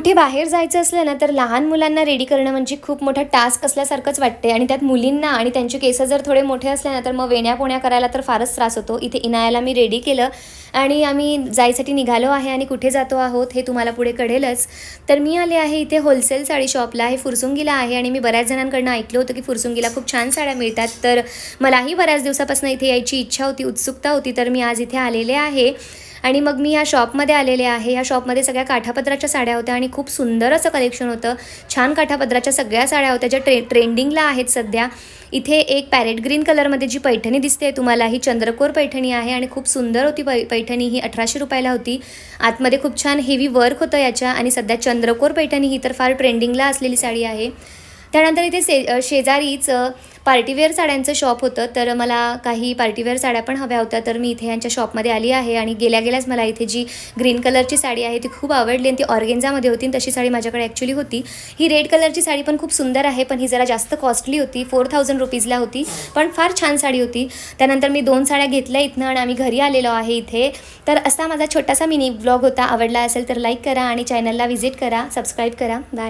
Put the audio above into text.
कुठे बाहेर जायचं असलं ना तर लहान मुलांना रेडी करणं म्हणजे खूप मोठा टास्क असल्यासारखंच वाटते आणि त्यात मुलींना आणि त्यांचे केस जर थोडे मोठे असले ना तर मग वेण्या-पोण्या करायला तर फारच त्रास होतो. इथे इनायाला मी रेडी केलं आणि आम्ही जायसाठी निघालो आहे आणि कुठे जातो आहोत हे तुम्हाला पुढे कळेलच. तर मी आले आहे इथे होलसेल साडी शॉपला. हे फुरसुंगीला आहे आणि मी बऱ्याच जणांकडून ऐकलं होतं की फुरसुंगीला खूप छान साड्या मिळतात. तर मलाही बऱ्याच दिवसापासून इथे यायची इच्छा होती, उत्सुकता होती. तर मी आज इथे आलेले आहे आणि मग मी या शॉपमध्ये आलेले आहे. या शॉपमध्ये सगळ्या काठापदराच्या साड्या होत्या आणि खूप सुंदर असं कलेक्शन होतं. छान काठापदराच्या सगळ्या साड्या होत्या ज्या ट्रेंडिंगला आहेत सध्या. इथे एक पॅरेट ग्रीन कलरमध्ये जी पैठणी दिसते तुम्हाला ही चंद्रकोर पैठणी आहे आणि खूप सुंदर होती पैठणी. ही 1800 रुपयाला होती. आतमध्ये खूप छान हेवी वर्क होतं याच्या आणि सध्या चंद्रकोर पैठणी ही तर फार ट्रेंडिंगला असलेली साडी आहे. त्यानंतर इथे शेजारीच पार्टीवेअर साड्यांचं शॉप होतं. तर मला काही पार्टीवेअर साड्या पण हव्या होत्या. तर मी इथे यांच्या शॉपमध्ये आली आहे आणि गेल्याच मला इथे जी ग्रीन कलरची साडी आहे ती खूप आवडली आणि ती ऑर्गेन्झामध्ये होती. तशी साडी माझ्याकडे ॲक्च्युली होती. ही रेड कलरची साडी पण खूप सुंदर आहे, पण ही जरा जास्त कॉस्टली होती. 4000 रुपीजला होती, पण फार छान साडी होती. त्यानंतर मी 2 साड्या घेतल्या इथनं आणि आम्ही घरी आलेलो आहे इथे. तर असा माझा छोटासा मिनी ब्लॉग होता. आवडला असेल तर लाईक करा आणि चॅनलला व्हिजिट करा, सबस्क्राईब करा. बाय.